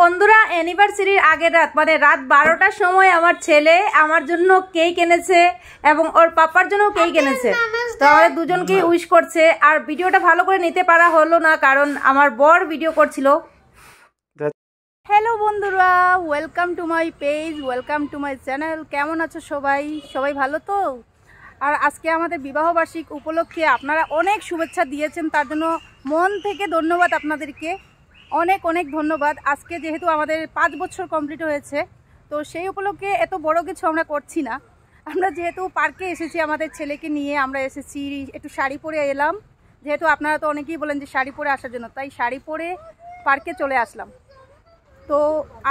বন্ধুরা অ্যানিভার্সারির আগের রাত মানে রাত 12টার সময় আমার ছেলে আমার জন্য কেক এনেছে এবং ওর পাপার জন্য কেক এনেছে। তো আমাদের দুজনকেই উইশ করছে। আর ভিডিওটা ভালো করে নিতে পারা হলো না কারণ আমার বর ভিডিও করছিল। হ্যালো বন্ধুরা, welcome to my page, welcome to my channel. কেমন আছো সবাই? সবাই ভালো তো? আর আজকে আমাদের বিবাহবার্ষিক উপলক্ষে আপনারা অনেক শুভেচ্ছা দিয়েছেন, তার জন্য মন থেকে ধন্যবাদ আপনাদেরকে, অনেক অনেক ধন্যবাদ। আজকে যেহেতু আমাদের 5 বছর কমপ্লিট হয়েছে, তো সেই উপলক্ষে এত বড় কিছু আমরা করছি না। আমরা যেহেতু পার্কে এসেছি আমাদের ছেলেকে নিয়ে, আমরা এসেছি একটু শাড়ি পরে এলাম, যেহেতু আপনারা তো অনেকেই বলেন যে শাড়ি পরে আসার জন্য, তাই শাড়ি পরে পার্কে চলে আসলাম। তো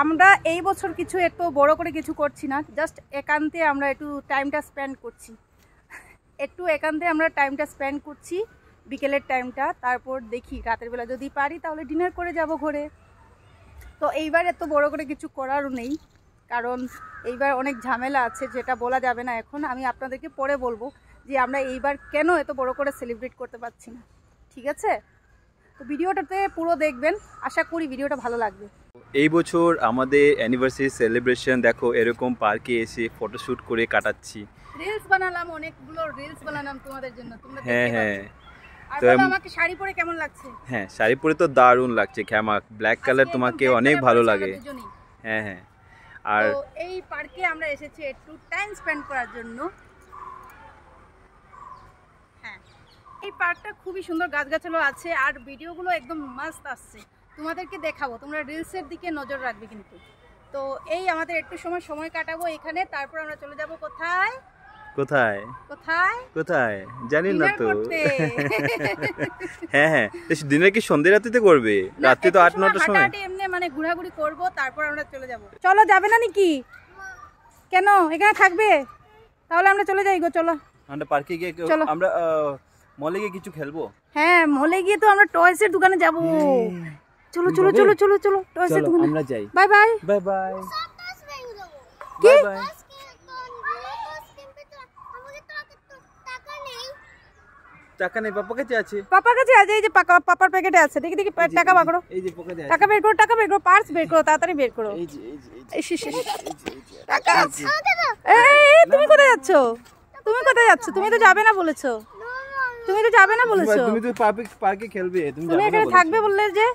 আমরা এই বছর কিছু এত বড় করে কিছু করছি না, জাস্ট একান্তে আমরা একটু টাইমটা স্পেন্ড করছি, আমরা টাইমটা স্পেন্ড করছি বিকেলের টাইমটা। তারপর দেখি রাতের বেলা যদি পারি তাহলে ডিনার করে যাব ঘরে। তো এইবার এত বড় করে কিছু করারও নেই, কারণ এইবার অনেক ঝামেলা আছে, যেটা বলা যাবে না এখন। আমি আপনাদেরকে পরে বলবো যে আমরা এইবার কেন এত বড় করে সেলিব্রেট করতে পারছি না, ঠিক আছে? তো ভিডিওটাতে পুরো দেখবেন, আশা করি ভিডিওটা ভালো লাগবে। এই বছর আমাদের অ্যানিভার্সারি সেলিব্রেশন দেখো এরকম পার্কে এসে ফটোশুট করে কাটাচ্ছি, রিলস বানালাম, অনেকগুলো রিলস বানালাম তোমাদের জন্য, তোমরা হ্যাঁ দেখতে হ্যাঁ। আর বলো আমাকে শাড়ি পরে কেমন লাগছে? হ্যাঁ, শাড়ি পরে তো দারুণ লাগছে, খ্যামাক ব্ল্যাক কালার তোমাকে অনেক ভালো লাগে। হ্যাঁ হ্যাঁ। আর এই পার্কে আমরা এসেছি একটু টাইম স্পেন্ড করার জন্য। হ্যাঁ, এই পার্কটা খুবই সুন্দর, গাছগাছালো আছে আর ভিডিওগুলো একদম মাস্ত আসছে, তোমাদেরকে দেখাবো, তোমরা রিলসের দিকে নজর রাখবে কিন্তু। তো এই আমাদের একটু সময় কাটাবো এখানে, তারপর আমরা চলে যাব কোথায় কোথায় কোথায় কোথায় জানি না তো। হ্যাঁ হ্যাঁ, দিনে কি সন্ধ্যে রাতে করবে? রাতে তো 8-9টার সময় এমনি মানে ঘোরাঘুরি করব, তারপর আমরা চলে যাব। চলো, যাবে না নাকি? কেন, এখানে থাকবে? তাহলে আমরা চলে যাই গো, চলো আমরা পার্কে গিয়ে আমরা মলে গিয়ে কিছু খেলবো। হ্যাঁ, মলে গিয়ে তো আমরা টয়সের দোকানে যাব। চলো চলো চলো চলো চলো টয়সের দোকানে আমরা যাই। বাই বাই বাই বাই কি? টাকা নেই, পাপা কাছে আছে। পাপার কাছে আছে, এই যে পাপার প্যাকেটে আছে। দেখি দেখি টাকা বার করো, এই যে পকেটে আছে। টাকা বের করো, টাকা বের করো, পার্স বের করো, তাড়াতাড়ি বের করো। এই যে টাকা আছে। এই তুমি কোথায় যাচ্ছ? তুমি কোথায় যাচ্ছ? তুমি তো যাবে না বলেছো, তুমি তো যাবে না বলেছো। তুমি তো পার্কে খেলবে, তুমি এখানে থাকবে বললে যে।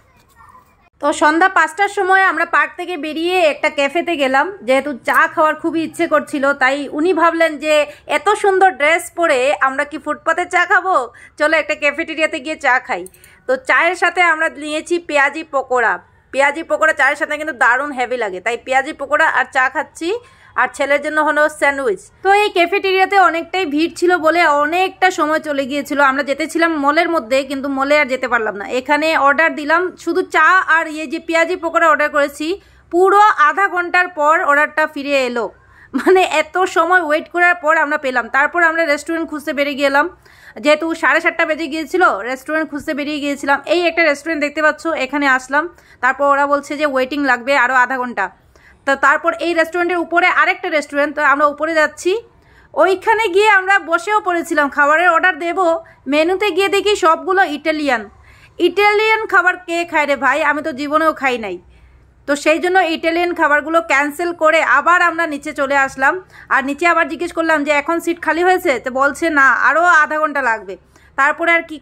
তো সন্ধ্যা 5টার সময় আমরা পার্ক থেকে বেরিয়ে একটা ক্যাফেতে গেলাম, যেহেতু চা খাওয়ার খুবই ইচ্ছে করছিল। তাই উনি ভাবলেন যে এত সুন্দর ড্রেস পরে আমরা কি ফুটপাতে চা খাবো, চলো একটা ক্যাফেটেরিয়াতে গিয়ে চা খাই। তো চায়ের সাথে আমরা নিয়েছি পেঁয়াজি পকোড়া। পেঁয়াজি পকোড়া চায়ের সাথে কিন্তু দারুণ হেভি লাগে, তাই পেঁয়াজি পকোড়া আর চা খাচ্ছি। আর ছেলের জন্য হলো স্যান্ডউইচ। তো এই ক্যাফেটেরিয়াতে অনেকটাই ভিড় ছিল বলে অনেকটা সময় চলে গিয়েছিল। আমরা যেতেছিলাম মলের মধ্যে, কিন্তু মলে আর যেতে পারলাম না। এখানে অর্ডার দিলাম শুধু চা আর যে পেঁয়াজি পকোড়া অর্ডার করেছি, পুরো আধা ঘন্টার পর অর্ডারটা ফিরে এলো। মানে এত সময় ওয়েট করার পর আমরা পেলাম। তারপর আমরা রেস্টুরেন্ট খুঁজতে বেরিয়ে গেলাম, যেহেতু 7:30 বেজে গিয়েছিল, রেস্টুরেন্ট খুঁজতে বেরিয়ে গিয়েছিলাম। এই একটা রেস্টুরেন্ট দেখতে পাচ্ছ, এখানে আসলাম। তারপর ওরা বলছে যে ওয়েটিং লাগবে আরও আধা ঘন্টা। তো তারপর এই রেস্টুরেন্টের উপরে আরেকটা রেস্টুরেন্ট, তো আমরা উপরে যাচ্ছি। ওইখানে গিয়ে আমরা বসেও পড়েছিলাম, খাবারের অর্ডার দেব। মেনুতে গিয়ে দেখি সবগুলো ইটালিয়ান খাবার। কে খায় রে ভাই, আমি তো জীবনেও খাই নাই। তো সেই জন্য ইটালিয়ান খাবারগুলো ক্যান্সেল করে আবার আমরা নিচে চলে আসলাম। আর নিচে আবার জিজ্ঞেস করলাম যে এখন সিট খালি হয়েছে, তো বলছে না, আরও আধা ঘন্টা লাগবে। তারপরে আর কি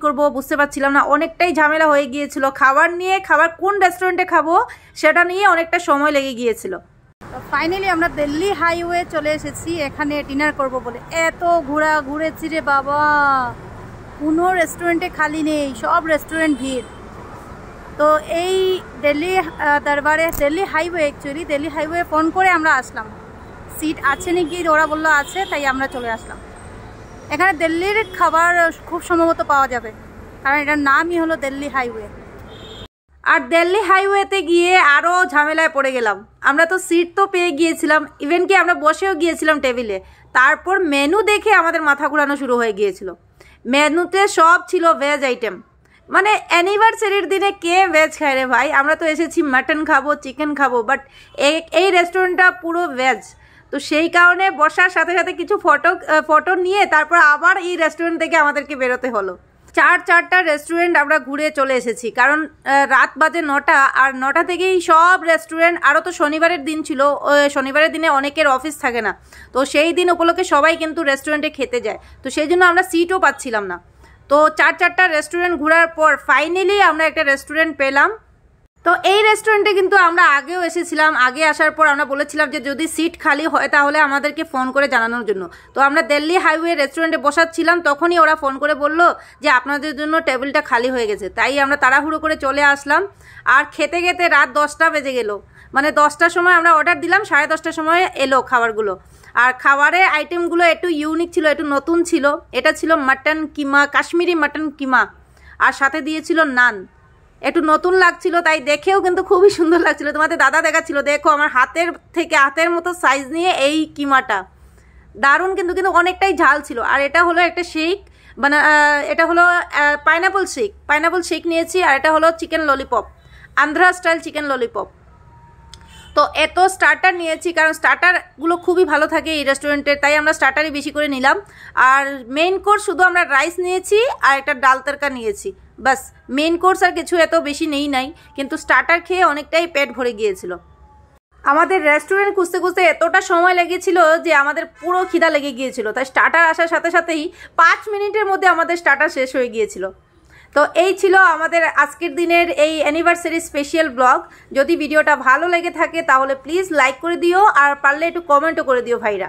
করব বুঝতে পারছিলাম না, অনেকটাই ঝামেলা হয়ে গিয়েছিল খাবার নিয়ে। খাবার কোন রেস্টুরেন্টে খাবো সেটা নিয়ে অনেকটা সময় লেগে গিয়েছিল। তো ফাইনালি আমরা দিল্লি হাইওয়ে চলে এসেছি এখানে ডিনার করব বলে। এত ঘুরেছি রে বাবা, কোনো রেস্টুরেন্টে খালি নেই, সব রেস্টুরেন্ট ভিড়। তো এই দিল্লি দরবারে, দিল্লি হাইওয়ে ফোন করে আমরা আসলাম, সিট আছে নাকি, ওরা বললো আছে, তাই আমরা চলে আসলাম। এখানে দিল্লির খাবার খুব সম্ভবত পাওয়া যাবে, কারণ এটার নামই হলো দিল্লি হাইওয়ে। আর দিল্লি হাইওয়েতে গিয়ে আরও ঝামেলায় পড়ে গেলাম। আমরা তো সিট তো পেয়ে গিয়েছিলাম, ইভেন কি আমরা বসেও গিয়েছিলাম টেবিলে। তারপর মেনু দেখে আমাদের মাথা ঘুরানো শুরু হয়ে গিয়েছিল। মেনুতে সব ছিল ভেজ আইটেম। মানে অ্যানিভার্সারির দিনে কে ভেজ খায় রে ভাই? আমরা তো এসেছি মাটন খাবো, চিকেন খাবো, বাট এই রেস্টুরেন্টটা পুরো ভেজ। তো সেই কারণে বসার সাথে সাথে কিছু ফটো নিয়ে তারপর আবার এই রেস্টুরেন্ট থেকে আমাদেরকে বেরোতে হলো। চারটা রেস্টুরেন্ট আমরা ঘুরে চলে এসেছি, কারণ রাত বাজে 9টা, আর 9টা থেকেই সব রেস্টুরেন্ট, আরও তো শনিবারের দিন ছিল, শনিবারের দিনে অনেকের অফিস থাকে না, তো সেই দিন উপলক্ষে সবাই কিন্তু রেস্টুরেন্টে খেতে যায়, তো সেই জন্য আমরা সিটও পাচ্ছিলাম না। তো চারটা রেস্টুরেন্ট ঘোরার পর ফাইনালি আমরা একটা রেস্টুরেন্ট পেলাম। তো এই রেস্টুরেন্টে কিন্তু আমরা আগেও এসেছিলাম, আগে আসার পর আমরা বলেছিলাম যে যদি সিট খালি হয় তাহলে আমাদেরকে ফোন করে জানানোর জন্য। তো আমরা দিল্লি হাইওয়ে রেস্টুরেন্টে বসাচ্ছিলাম, তখনই ওরা ফোন করে বলল যে আপনাদের জন্য টেবিলটা খালি হয়ে গেছে। তাই আমরা তাড়াহুড়ো করে চলে আসলাম, আর খেতে খেতে রাত 10টা বেজে গেল। মানে 10টার সময় আমরা অর্ডার দিলাম, 10:30টার সময় এলো খাবারগুলো। আর খাবারের আইটেমগুলো একটু ইউনিক ছিল, একটু নতুন ছিল। এটা ছিল মাটন কিমা, কাশ্মীরি মাটন কিমা, আর সাথে দিয়েছিল নান। একটু নতুন লাগছিল, তাই দেখেও কিন্তু খুবই সুন্দর লাগছিল। তোমাদের দাদা দেখাচ্ছিল, দেখো আমার হাতের মতো সাইজ নিয়ে এই কিমাটা, দারুণ কিন্তু অনেকটাই ঝাল ছিল। আর এটা হলো একটা শেক, মানে এটা হলো পাইনাপল শেক নিয়েছি। আর এটা হলো chicken lollipop, Andhra style chicken lollipop. তো এত স্টার্টার নিয়েছি, কারণ স্টার্টারগুলো খুবই ভালো থাকে এই রেস্টুরেন্টের, তাই আমরা স্টার্টারই বেশি করে নিলাম। আর মেইন কোর্স শুধু আমরা রাইস নিয়েছি আর একটা ডাল তরকা নিয়েছি, বাস। মেইন কোর্স আর কিছু এত বেশি নাই, কিন্তু স্টার্টার খেয়ে অনেকটাই পেট ভরে গিয়েছিল। আমাদের রেস্টুরেন্ট খুঁজতে খুঁজতে এতটা সময় লেগেছিল যে আমাদের পুরো খিদা লেগে গিয়েছিল, তাই স্টার্টার আসার সাথে সাথেই 5 মিনিটের মধ্যে আমাদের স্টার্টার শেষ হয়ে গিয়েছিল। তো এই ছিল আমাদের আজকের দিনের এই অ্যানিভার্সারি স্পেশাল ব্লগ। যদি ভিডিওটা ভালো লেগে থাকে তাহলে প্লিজ লাইক করে দিও, আর পারলে একটু কমেন্টও করে দিও ভাইরা।